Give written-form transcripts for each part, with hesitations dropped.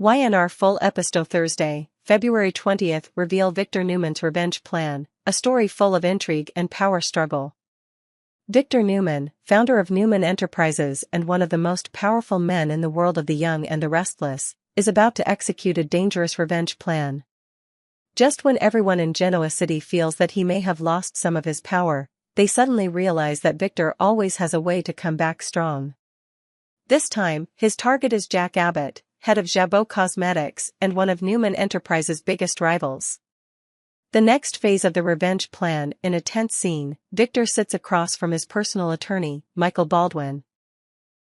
Y&R Full Episdoe Thursday, February 20th reveal Victor Newman's revenge plan, a story full of intrigue and power struggle. Victor Newman, founder of Newman Enterprises and one of the most powerful men in the world of the young and the restless, is about to execute a dangerous revenge plan. Just when everyone in Genoa City feels that he may have lost some of his power, they suddenly realize that Victor always has a way to come back strong. This time, his target is Jack Abbott, head of Jabot Cosmetics and one of Newman Enterprises' biggest rivals. The next phase of the revenge plan, in a tense scene, Victor sits across from his personal attorney, Baldwin.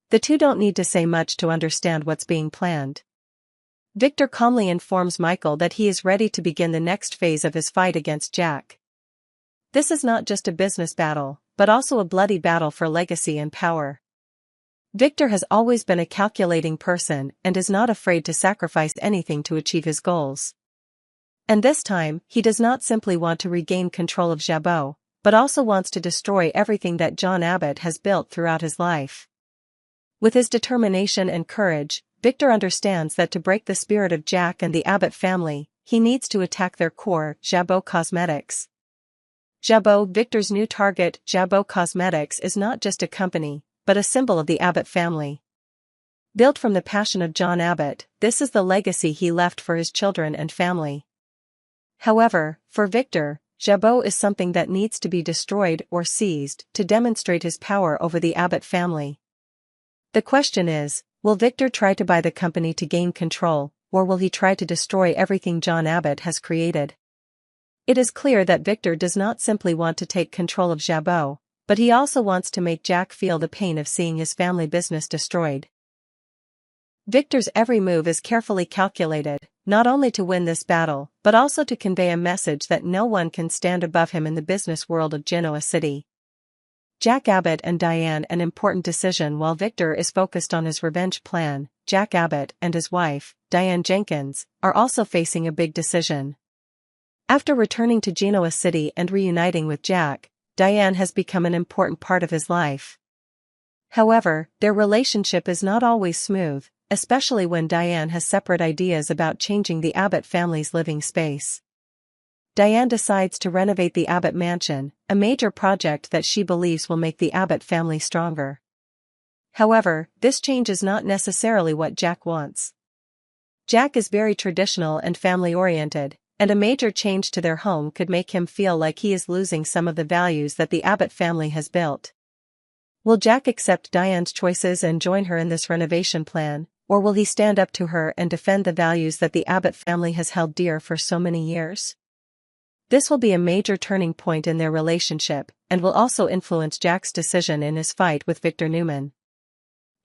The two don't need to say much to understand what's being planned. Victor calmly informs Michael that he is ready to begin the next phase of his fight against Jack. This is not just a business battle, but also a bloody battle for legacy and power. Victor has always been a calculating person and is not afraid to sacrifice anything to achieve his goals. And this time, he does not simply want to regain control of Jabot, but also wants to destroy everything that John Abbott has built throughout his life. With his determination and courage, Victor understands that to break the spirit of Jack and the Abbott family, he needs to attack their core, Jabot Cosmetics. Jabot, Victor's new target, Jabot Cosmetics is not just a company, but a symbol of the Abbott family. Built from the passion of John Abbott, this is the legacy he left for his children and family. However, for Victor, Jabot is something that needs to be destroyed or seized to demonstrate his power over the Abbott family. The question is, will Victor try to buy the company to gain control, or will he try to destroy everything John Abbott has created? It is clear that Victor does not simply want to take control of Jabot, but he also wants to make Jack feel the pain of seeing his family business destroyed. Victor's every move is carefully calculated, not only to win this battle, but also to convey a message that no one can stand above him in the business world of Genoa City. Jack Abbott and Diane, an important decision while Victor is focused on his revenge plan. Jack Abbott and his wife, Diane Jenkins, are also facing a big decision. After returning to Genoa City and reuniting with Jack, Diane has become an important part of his life. However, their relationship is not always smooth, especially when Diane has separate ideas about changing the Abbott family's living space. Diane decides to renovate the Abbott mansion, a major project that she believes will make the Abbott family stronger. However, this change is not necessarily what Jack wants. Jack is very traditional and family-oriented, and a major change to their home could make him feel like he is losing some of the values that the Abbott family has built. Will Jack accept Diane's choices and join her in this renovation plan, or will he stand up to her and defend the values that the Abbott family has held dear for so many years? This will be a major turning point in their relationship, and will also influence Jack's decision in his fight with Victor Newman.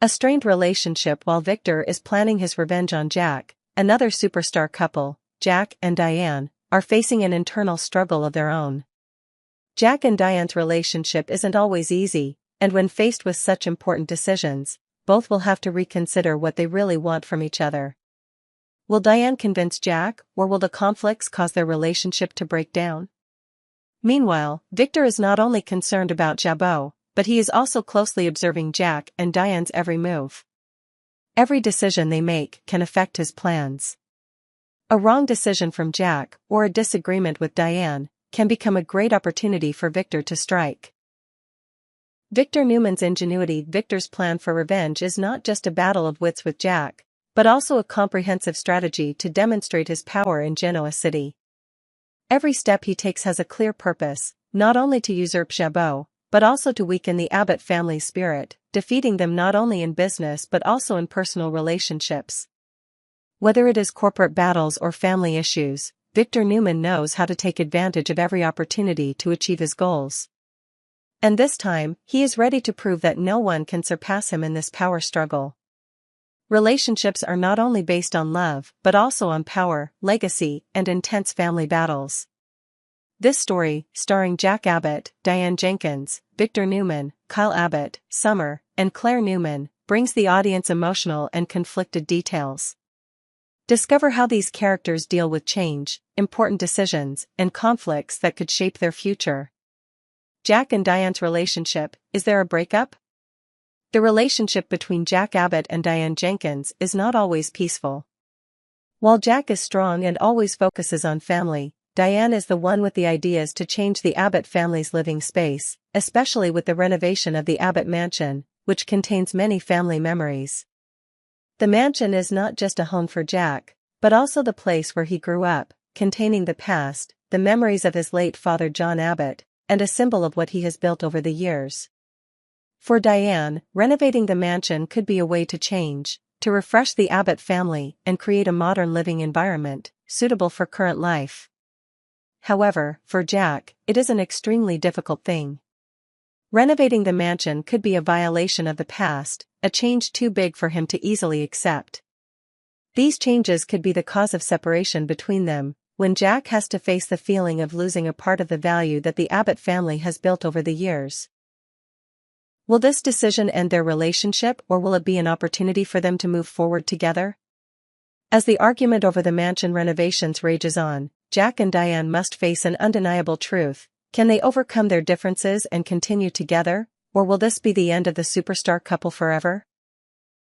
A strained relationship while Victor is planning his revenge on Jack. Another superstar couple, Jack and Diane, are facing an internal struggle of their own. Jack and Diane's relationship isn't always easy, and when faced with such important decisions, both will have to reconsider what they really want from each other. Will Diane convince Jack, or will the conflicts cause their relationship to break down? Meanwhile, Victor is not only concerned about Jabot, but he is also closely observing Jack and Diane's every move. Every decision they make can affect his plans. A wrong decision from Jack, or a disagreement with Diane, can become a great opportunity for Victor to strike. Victor Newman's ingenuity. Victor's plan for revenge is not just a battle of wits with Jack, but also a comprehensive strategy to demonstrate his power in Genoa City. Every step he takes has a clear purpose, not only to usurp Jabot, but also to weaken the Abbott family's spirit, defeating them not only in business but also in personal relationships. Whether it is corporate battles or family issues, Victor Newman knows how to take advantage of every opportunity to achieve his goals. And this time, he is ready to prove that no one can surpass him in this power struggle. Relationships are not only based on love, but also on power, legacy, and intense family battles. This story, starring Jack Abbott, Diane Jenkins, Victor Newman, Kyle Abbott, Summer, and Claire Newman, brings the audience emotional and conflicted details. Discover how these characters deal with change, important decisions, and conflicts that could shape their future. Jack and Diane's relationship, is there a breakup? The relationship between Jack Abbott and Diane Jenkins is not always peaceful. While Jack is strong and always focuses on family, Diane is the one with the ideas to change the Abbott family's living space, especially with the renovation of the Abbott mansion, which contains many family memories. The mansion is not just a home for Jack, but also the place where he grew up, containing the past, the memories of his late father John Abbott, and a symbol of what he has built over the years. For Diane, renovating the mansion could be a way to refresh the Abbott family and create a modern living environment, suitable for current life. However, for Jack, it is an extremely difficult thing. Renovating the mansion could be a violation of the past, a change too big for him to easily accept. These changes could be the cause of separation between them, when Jack has to face the feeling of losing a part of the value that the Abbott family has built over the years. Will this decision end their relationship, or will it be an opportunity for them to move forward together? As the argument over the mansion renovations rages on, Jack and Diane must face an undeniable truth. Can they overcome their differences and continue together, or will this be the end of the superstar couple forever?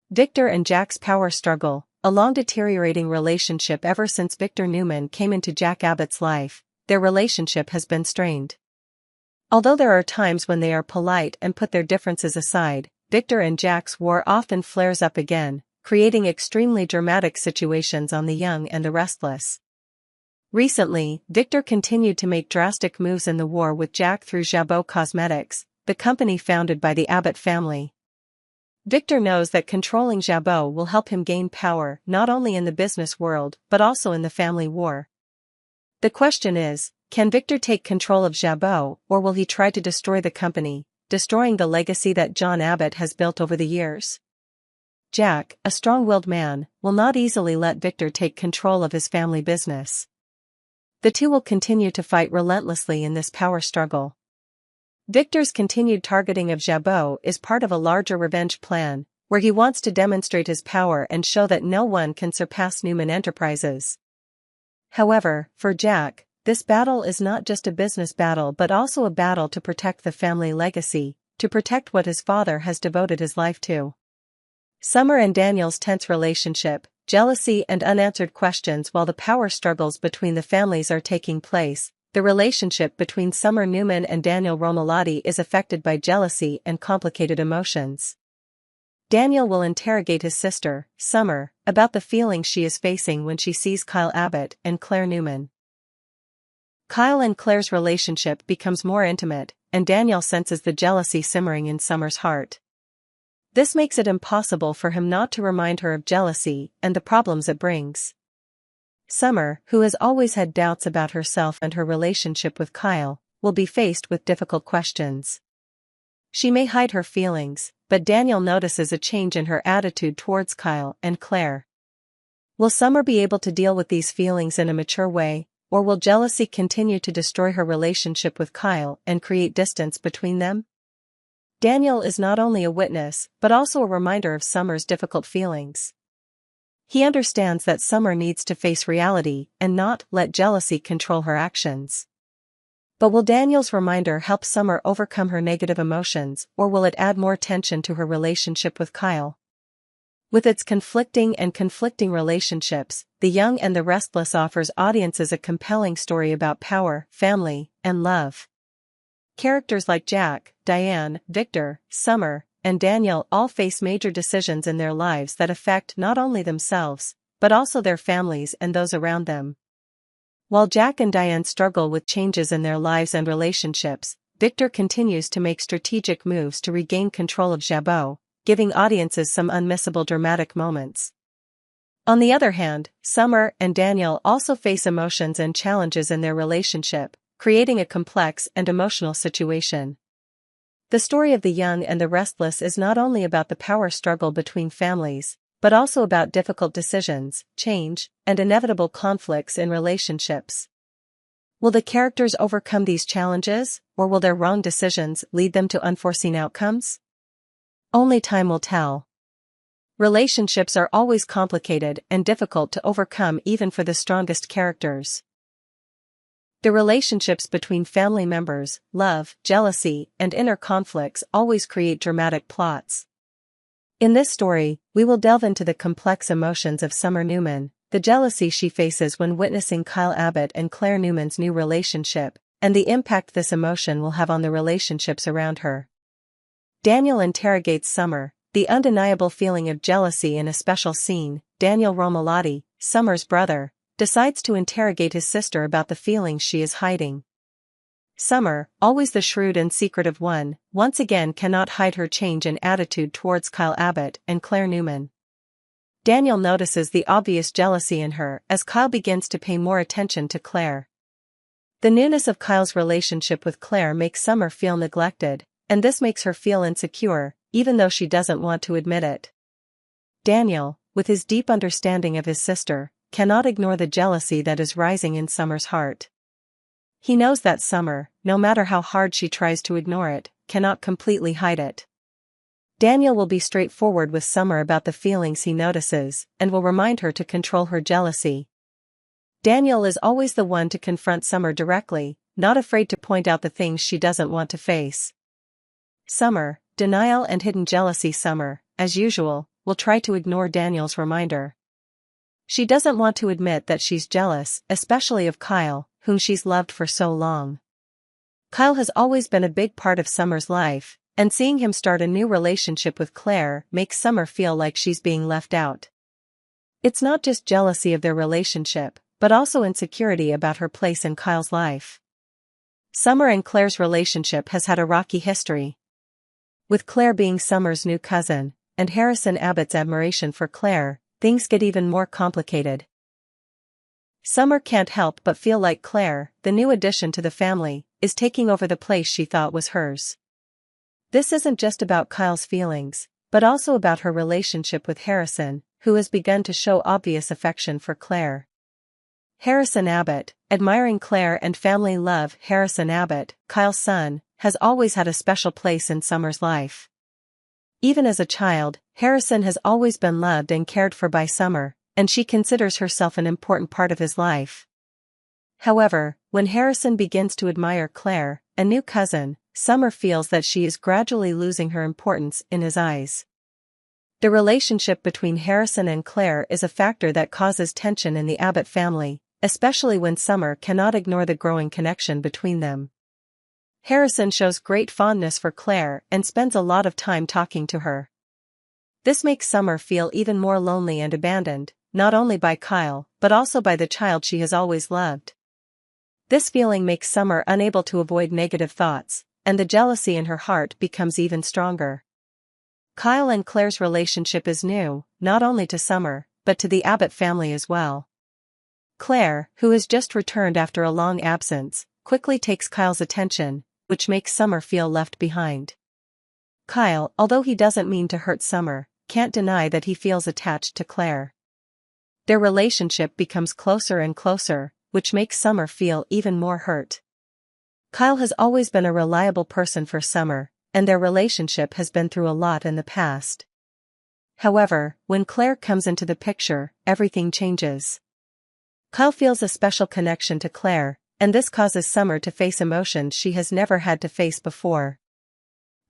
Victor and Jack's power struggle, a long deteriorating relationship ever since Victor Newman came into Jack Abbott's life. Their relationship has been strained. Although there are times when they are polite and put their differences aside, Victor and Jack's war often flares up again, creating extremely dramatic situations on the young and the restless. Recently, Victor continued to make drastic moves in the war with Jack through Jabot Cosmetics, the company founded by the Abbott family. Victor knows that controlling Jabot will help him gain power not only in the business world but also in the family war. The question is, can Victor take control of Jabot, or will he try to destroy the company, destroying the legacy that John Abbott has built over the years? Jack, a strong-willed man, will not easily let Victor take control of his family business. The two will continue to fight relentlessly in this power struggle. Victor's continued targeting of Jabot is part of a larger revenge plan, where he wants to demonstrate his power and show that no one can surpass Newman Enterprises. However, for Jack, this battle is not just a business battle but also a battle to protect the family legacy, to protect what his father has devoted his life to. Summer and Daniel's tense relationship, jealousy and unanswered questions. While the power struggles between the families are taking place, the relationship between Summer Newman and Daniel Romalotti is affected by jealousy and complicated emotions. Daniel will interrogate his sister, Summer, about the feelings she is facing when she sees Kyle Abbott and Claire Newman. Kyle and Claire's relationship becomes more intimate, and Daniel senses the jealousy simmering in Summer's heart. This makes it impossible for him not to remind her of jealousy and the problems it brings. Summer, who has always had doubts about herself and her relationship with Kyle, will be faced with difficult questions. She may hide her feelings, but Daniel notices a change in her attitude towards Kyle and Claire. Will Summer be able to deal with these feelings in a mature way, or will jealousy continue to destroy her relationship with Kyle and create distance between them? Daniel is not only a witness but also a reminder of Summer's difficult feelings. He understands that Summer needs to face reality and not let jealousy control her actions. But will Daniel's reminder help Summer overcome her negative emotions, or will it add more tension to her relationship with Kyle? With its conflicting relationships, The Young and the Restless offers audiences a compelling story about power, family, and love. Characters like Jack, Diane, Victor, Summer, and Daniel all face major decisions in their lives that affect not only themselves, but also their families and those around them. While Jack and Diane struggle with changes in their lives and relationships, Victor continues to make strategic moves to regain control of Jabot, giving audiences some unmissable dramatic moments. On the other hand, Summer and Daniel also face emotions and challenges in their relationship, creating a complex and emotional situation. The story of The Young and the Restless is not only about the power struggle between families, but also about difficult decisions, change, and inevitable conflicts in relationships. Will the characters overcome these challenges, or will their wrong decisions lead them to unforeseen outcomes? Only time will tell. Relationships are always complicated and difficult to overcome even for the strongest characters. The relationships between family members, love, jealousy, and inner conflicts always create dramatic plots. In this story, we will delve into the complex emotions of Summer Newman, the jealousy she faces when witnessing Kyle Abbott and Claire Newman's new relationship, and the impact this emotion will have on the relationships around her. Daniel interrogates Summer, the undeniable feeling of jealousy in a special scene. Daniel Romalotti, Summer's brother, decides to interrogate his sister about the feelings she is hiding. Summer, always the shrewd and secretive one, once again cannot hide her change in attitude towards Kyle Abbott and Claire Newman. Daniel notices the obvious jealousy in her as Kyle begins to pay more attention to Claire. The newness of Kyle's relationship with Claire makes Summer feel neglected, and this makes her feel insecure, even though she doesn't want to admit it. Daniel, with his deep understanding of his sister, cannot ignore the jealousy that is rising in Summer's heart. He knows that Summer, no matter how hard she tries to ignore it, cannot completely hide it. Daniel will be straightforward with Summer about the feelings he notices, and will remind her to control her jealousy. Daniel is always the one to confront Summer directly, not afraid to point out the things she doesn't want to face. Summer, denial and hidden jealousy. Summer, as usual, will try to ignore Daniel's reminder. She doesn't want to admit that she's jealous, especially of Kyle, whom she's loved for so long. Kyle has always been a big part of Summer's life, and seeing him start a new relationship with Claire makes Summer feel like she's being left out. It's not just jealousy of their relationship, but also insecurity about her place in Kyle's life. Summer and Claire's relationship has had a rocky history. With Claire being Summer's new cousin, and Harrison Abbott's admiration for Claire, things get even more complicated. Summer can't help but feel like Claire, the new addition to the family, is taking over the place she thought was hers. This isn't just about Kyle's feelings, but also about her relationship with Harrison, who has begun to show obvious affection for Claire. Harrison Abbott, admiring Claire and family love. Harrison Abbott, Kyle's son, has always had a special place in Summer's life. Even as a child, Harrison has always been loved and cared for by Summer, and she considers herself an important part of his life. However, when Harrison begins to admire Claire, a new cousin, Summer feels that she is gradually losing her importance in his eyes. The relationship between Harrison and Claire is a factor that causes tension in the Abbott family, especially when Summer cannot ignore the growing connection between them. Harrison shows great fondness for Claire and spends a lot of time talking to her. This makes Summer feel even more lonely and abandoned, not only by Kyle, but also by the child she has always loved. This feeling makes Summer unable to avoid negative thoughts, and the jealousy in her heart becomes even stronger. Kyle and Claire's relationship is new, not only to Summer, but to the Abbott family as well. Claire, who has just returned after a long absence, quickly takes Kyle's attention, which makes Summer feel left behind. Kyle, although he doesn't mean to hurt Summer, can't deny that he feels attached to Claire. Their relationship becomes closer and closer, which makes Summer feel even more hurt. Kyle has always been a reliable person for Summer, and their relationship has been through a lot in the past. However, when Claire comes into the picture, everything changes. Kyle feels a special connection to Claire, and this causes Summer to face emotions she has never had to face before.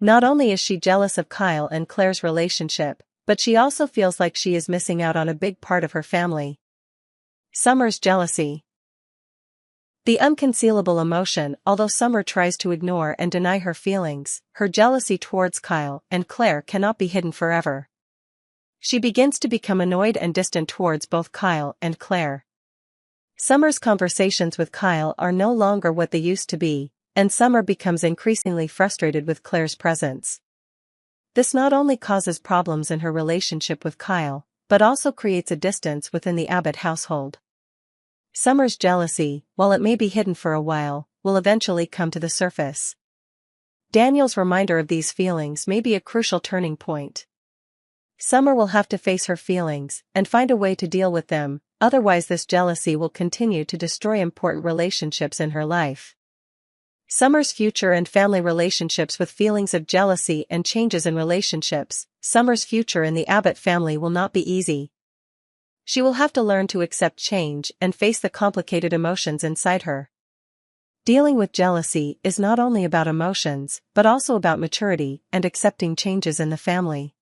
Not only is she jealous of Kyle and Claire's relationship, but she also feels like she is missing out on a big part of her family. Summer's jealousy. The unconcealable emotion. Although Summer tries to ignore and deny her feelings, her jealousy towards Kyle and Claire cannot be hidden forever. She begins to become annoyed and distant towards both Kyle and Claire. Summer's conversations with Kyle are no longer what they used to be, and Summer becomes increasingly frustrated with Claire's presence. This not only causes problems in her relationship with Kyle, but also creates a distance within the Abbott household. Summer's jealousy, while it may be hidden for a while, will eventually come to the surface. Daniel's reminder of these feelings may be a crucial turning point. Summer will have to face her feelings and find a way to deal with them, otherwise this jealousy will continue to destroy important relationships in her life. Summer's future and family relationships. With feelings of jealousy and changes in relationships, Summer's future in the Abbott family will not be easy. She will have to learn to accept change and face the complicated emotions inside her. Dealing with jealousy is not only about emotions, but also about maturity and accepting changes in the family.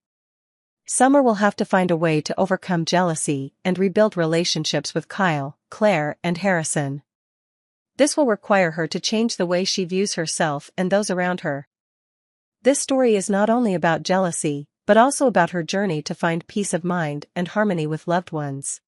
Summer will have to find a way to overcome jealousy and rebuild relationships with Kyle, Claire, and Harrison. This will require her to change the way she views herself and those around her. This story is not only about jealousy, but also about her journey to find peace of mind and harmony with loved ones.